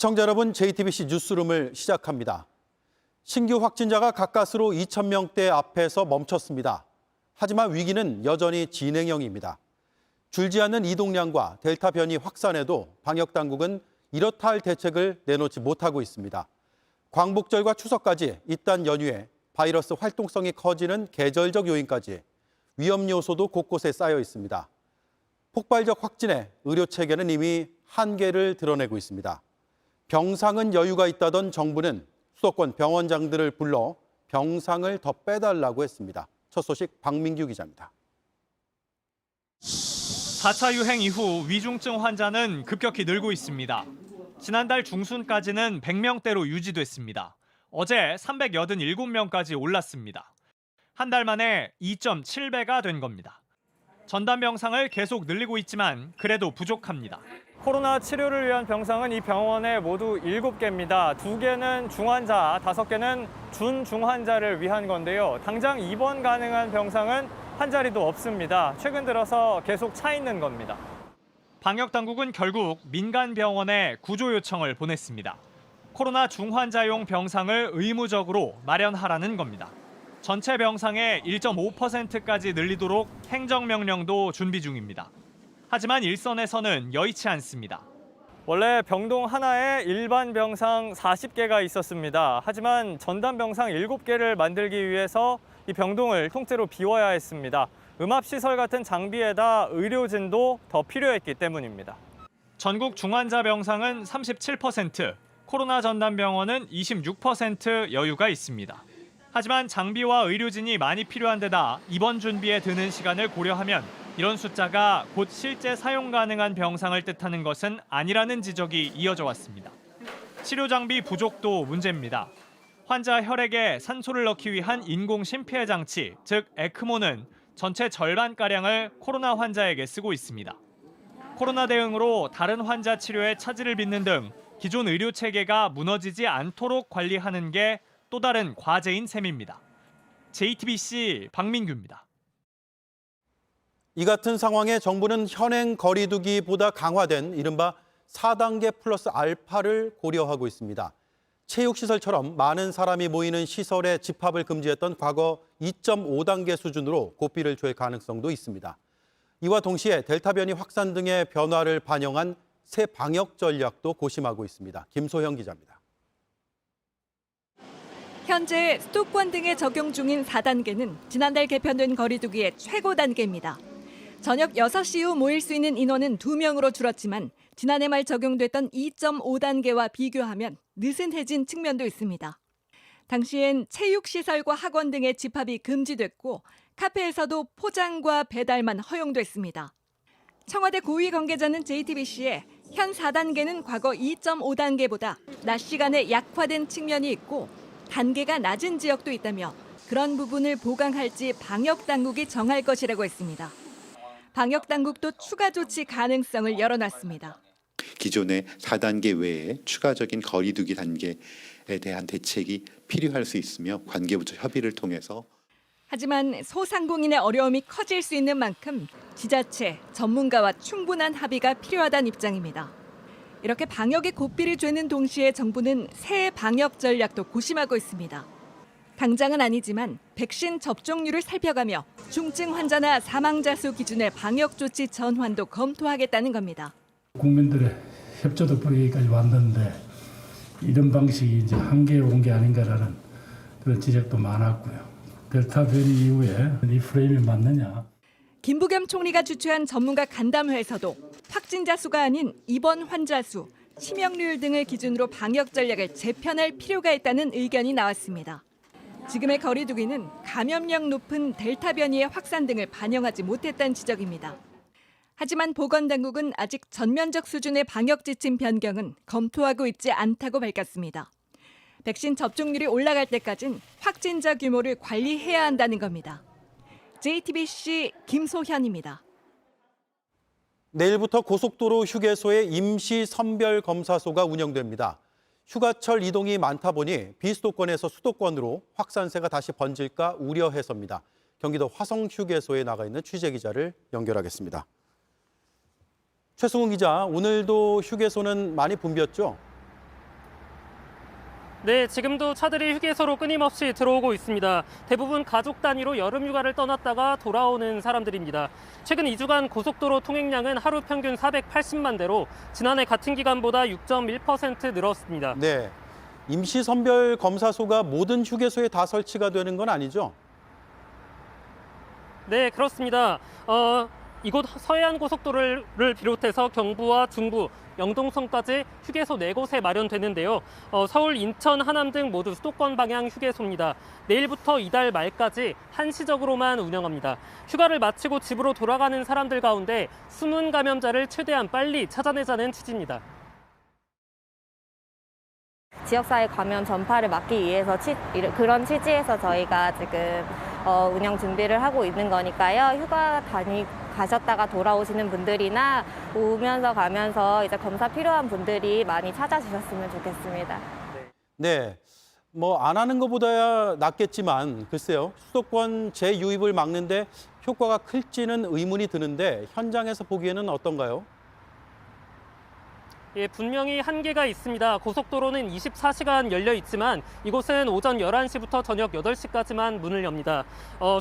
시청자 여러분, JTBC 뉴스룸을 시작합니다. 신규 확진자가 가까스로 2,000명대 앞에서 멈췄습니다. 하지만 위기는 여전히 진행형입니다. 줄지 않는 이동량과 델타 변이 확산에도 방역당국은 이렇다 할 대책을 내놓지 못하고 있습니다. 광복절과 추석까지 잇단 연휴에 바이러스 활동성이 커지는 계절적 요인까지 위험 요소도 곳곳에 쌓여 있습니다. 폭발적 확진에 의료체계는 이미 한계를 드러내고 있습니다. 병상은 여유가 있다던 정부는 수도권 병원장들을 불러 병상을 더 빼달라고 했습니다. 첫 소식 박민규 기자입니다. 4차 유행 이후 위중증 환자는 급격히 늘고 있습니다. 지난달 중순까지는 100명대로 유지됐습니다. 어제 387명까지 올랐습니다. 한 달 만에 2.7배가 된 겁니다. 전담 병상을 계속 늘리고 있지만 그래도 부족합니다. 코로나 치료를 위한 병상은 이 병원에 모두 7개입니다. 2개는 중환자, 5개는 준중환자를 위한 건데요. 당장 입원 가능한 병상은 한 자리도 없습니다. 최근 들어서 계속 차 있는 겁니다. 방역당국은 결국 민간 병원에 구조 요청을 보냈습니다. 코로나 중환자용 병상을 의무적으로 마련하라는 겁니다. 전체 병상의 1.5%까지 늘리도록 행정명령도 준비 중입니다. 하지만 일선에서는 여의치 않습니다. 원래 병동 하나에 일반 병상 40개가 있었습니다. 하지만 전담 병상 7개를 만들기 위해서 이 병동을 통째로 비워야 했습니다. 음압시설 같은 장비에다 의료진도 더 필요했기 때문입니다. 전국 중환자 병상은 37%, 코로나 전담 병원은 26% 여유가 있습니다. 하지만 장비와 의료진이 많이 필요한 데다 입원 준비에 드는 시간을 고려하면 이런 숫자가 곧 실제 사용 가능한 병상을 뜻하는 것은 아니라는 지적이 이어져 왔습니다. 치료 장비 부족도 문제입니다. 환자 혈액에 산소를 넣기 위한 인공 심폐 장치, 즉 에크모는 전체 절반가량을 코로나 환자에게 쓰고 있습니다. 코로나 대응으로 다른 환자 치료에 차질을 빚는 등 기존 의료 체계가 무너지지 않도록 관리하는 게 또 다른 과제인 셈입니다. JTBC 박민규입니다. 이 같은 상황에 정부는 현행 거리두기보다 강화된 이른바 4단계 플러스 알파를 고려하고 있습니다. 체육시설처럼 많은 사람이 모이는 시설에 집합을 금지했던 과거 2.5단계 수준으로 고삐를 줄 가능성도 있습니다. 이와 동시에 델타 변이 확산 등의 변화를 반영한 새 방역 전략도 고심하고 있습니다. 김소형 기자입니다. 현재 수도권 등에 적용 중인 4단계는 지난달 개편된 거리두기의 최고 단계입니다. 저녁 6시 이후 모일 수 있는 인원은 2명으로 줄었지만 지난해 말 적용됐던 2.5단계와 비교하면 느슨해진 측면도 있습니다. 당시엔 체육시설과 학원 등의 집합이 금지됐고 카페에서도 포장과 배달만 허용됐습니다. 청와대 고위 관계자는 JTBC에 현 4단계는 과거 2.5단계보다 낮 시간에 약화된 측면이 있고 단계가 낮은 지역도 있다며 그런 부분을 보강할지 방역당국이 정할 것이라고 했습니다. 방역당국도 추가 조치 가능성을 열어놨습니다. 기존의 4단계 외에 추가적인 거리두기 단계에 대한 대책이 필요할 수 있으며 관계부처 협의를 통해서 하지만 소상공인의 어려움이 커질 수 있는 만큼 지자체, 전문가와 충분한 합의가 필요하다는 입장입니다. 이렇게 방역에 고삐를 죄는 동시에 정부는 새 방역 전략도 고심하고 있습니다. 당장은 아니지만 백신 접종률을 살펴가며 중증 환자나 사망자 수 기준의 방역 조치 전환도 검토하겠다는 겁니다. 국민들의 협조 덕분에 여기까지 왔는데 이런 방식이 이제 한계에 온 게 아닌가라는 그런 지적도 많았고요. 델타 변이 이후에 이 프레임이 맞느냐. 김부겸 총리가 주최한 전문가 간담회에서도 확진자 수가 아닌 입원 환자 수, 치명률 등을 기준으로 방역 전략을 재편할 필요가 있다는 의견이 나왔습니다. 지금의 거리두기는 감염력 높은 델타 변이의 확산 등을 반영하지 못했다는 지적입니다. 하지만 보건당국은 아직 전면적 수준의 방역 지침 변경은 검토하고 있지 않다고 밝혔습니다. 백신 접종률이 올라갈 때까지는 확진자 규모를 관리해야 한다는 겁니다. JTBC 김소현입니다. 내일부터 고속도로 휴게소에 임시 선별 검사소가 운영됩니다. 휴가철 이동이 많다 보니 비수도권에서 수도권으로 확산세가 다시 번질까 우려해서입니다. 경기도 화성 휴게소에 나가 있는 취재기자를 연결하겠습니다. 최승훈 기자, 오늘도 휴게소는 많이 붐볐죠? 네, 지금도 차들이 휴게소로 끊임없이 들어오고 있습니다. 대부분 가족 단위로 여름 휴가를 떠났다가 돌아오는 사람들입니다. 최근 2주간 고속도로 통행량은 하루 평균 480만 대로 지난해 같은 기간보다 6.1% 늘었습니다. 네. 임시 선별 검사소가 모든 휴게소에 다 설치가 되는 건 아니죠? 네, 그렇습니다. 이곳 서해안 고속도로를 비롯해서 경부와 중부, 영동선까지 휴게소 4곳에 마련되는데요. 서울, 인천, 하남 등 모두 수도권 방향 휴게소입니다. 내일부터 이달 말까지 한시적으로만 운영합니다. 휴가를 마치고 집으로 돌아가는 사람들 가운데 숨은 감염자를 최대한 빨리 찾아내자는 취지입니다. 지역사회 감염 전파를 막기 위해서 그런 취지에서 저희가 지금 운영 준비를 하고 있는 거니까요. 휴가 가셨다가 돌아오시는 분들이나 오면서 가면서 이제 검사 필요한 분들이 많이 찾아주셨으면 좋겠습니다. 네. 뭐 안 하는 것보다야 낫겠지만 글쎄요. 수도권 재유입을 막는데 효과가 클지는 의문이 드는데 현장에서 보기에는 어떤가요? 예, 분명히 한계가 있습니다. 고속도로는 24시간 열려 있지만 이곳은 오전 11시부터 저녁 8시까지만 문을 엽니다.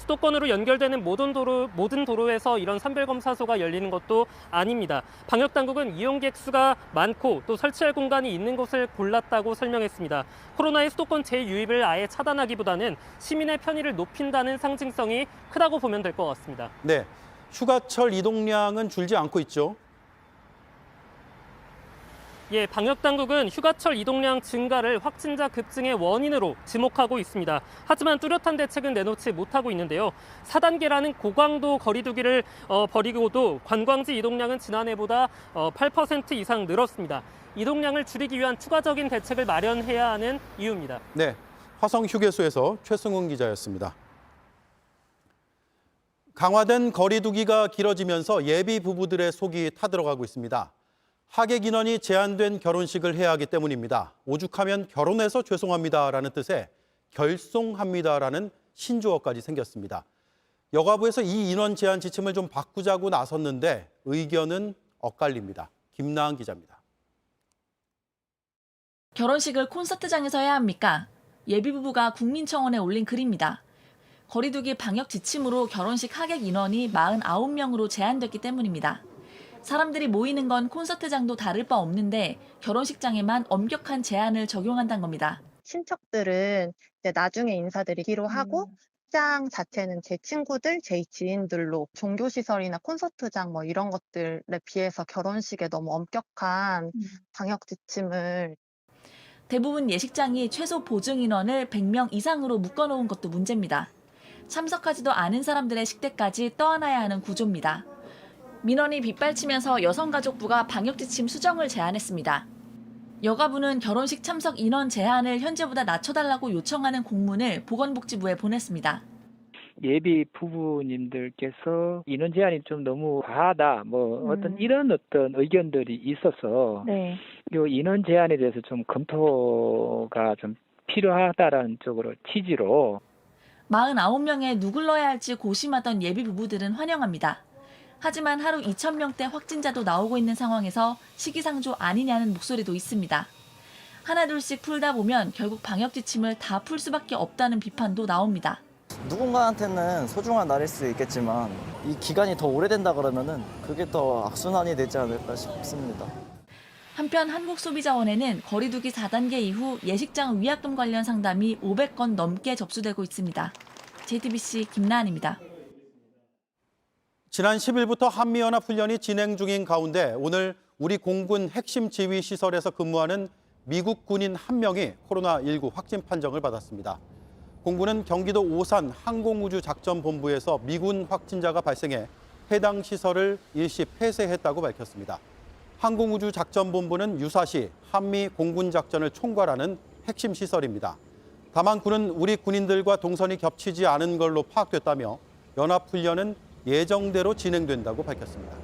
수도권으로 연결되는 모든 도로에서 이런 선별검사소가 열리는 것도 아닙니다. 방역당국은 이용객 수가 많고 또 설치할 공간이 있는 곳을 골랐다고 설명했습니다. 코로나의 수도권 재유입을 아예 차단하기보다는 시민의 편의를 높인다는 상징성이 크다고 보면 될 것 같습니다. 네. 휴가철 이동량은 줄지 않고 있죠. 예, 방역당국은 휴가철 이동량 증가를 확진자 급증의 원인으로 지목하고 있습니다. 하지만 뚜렷한 대책은 내놓지 못하고 있는데요. 4단계라는 고강도 거리두기를 벌이고도 관광지 이동량은 지난해보다 8% 이상 늘었습니다. 이동량을 줄이기 위한 추가적인 대책을 마련해야 하는 이유입니다. 네. 화성휴게소에서 최승훈 기자였습니다. 강화된 거리두기가 길어지면서 예비 부부들의 속이 타들어가고 있습니다. 하객 인원이 제한된 결혼식을 해야 하기 때문입니다. 오죽하면 결혼해서 죄송합니다라는 뜻의 결송합니다라는 신조어까지 생겼습니다. 여가부에서 이 인원 제한 지침을 좀 바꾸자고 나섰는데 의견은 엇갈립니다. 김나은 기자입니다. 결혼식을 콘서트장에서 해야 합니까? 예비부부가 국민청원에 올린 글입니다. 거리두기 방역 지침으로 결혼식 하객 인원이 49명으로 제한됐기 때문입니다. 사람들이 모이는 건 콘서트장도 다를 바 없는데 결혼식장에만 엄격한 제한을 적용한다는 겁니다. 친척들은 이제 나중에 인사드리기로 하고 장 자체는 제 친구들, 제 지인들로 종교시설이나 콘서트장 뭐 이런 것들에 비해서 결혼식에 너무 엄격한 방역 지침을 대부분 예식장이 최소 보증 인원을 100명 이상으로 묶어놓은 것도 문제입니다. 참석하지도 않은 사람들의 식대까지 떠안아야 하는 구조입니다. 민원이 빗발치면서 여성가족부가 방역지침 수정을 제안했습니다. 여가부는 결혼식 참석 인원 제한을 현재보다 낮춰달라고 요청하는 공문을 보건복지부에 보냈습니다. 예비 부부님들께서 인원 제한이 좀 너무 과하다, 이런 의견들이 있어서 네. 이 인원 제한에 대해서 좀 검토가 좀 필요하다라는 쪽으로 취지로 49명에 누굴 넣어야 할지 고심하던 예비 부부들은 환영합니다. 하지만 하루 2,000명대 확진자도 나오고 있는 상황에서 시기상조 아니냐는 목소리도 있습니다. 하나둘씩 풀다 보면 결국 방역 지침을 다 풀 수밖에 없다는 비판도 나옵니다. 누군가한테는 소중한 날일 수 있겠지만 이 기간이 더 오래된다 그러면은 그게 더 악순환이 되지 않을까 싶습니다. 한편 한국소비자원에는 거리두기 4단계 이후 예식장 위약금 관련 상담이 500건 넘게 접수되고 있습니다. JTBC 김나은입니다. 지난 10일부터 한미연합훈련이 진행 중인 가운데 오늘 우리 공군 핵심 지휘시설에서 근무하는 미국 군인 1명이 코로나19 확진 판정을 받았습니다. 공군은 경기도 오산 항공우주작전본부에서 미군 확진자가 발생해 해당 시설을 일시 폐쇄했다고 밝혔습니다. 항공우주작전본부는 유사시 한미 공군작전을 총괄하는 핵심 시설입니다. 다만 군은 우리 군인들과 동선이 겹치지 않은 걸로 파악됐다며 연합훈련은 예정대로 진행된다고 밝혔습니다.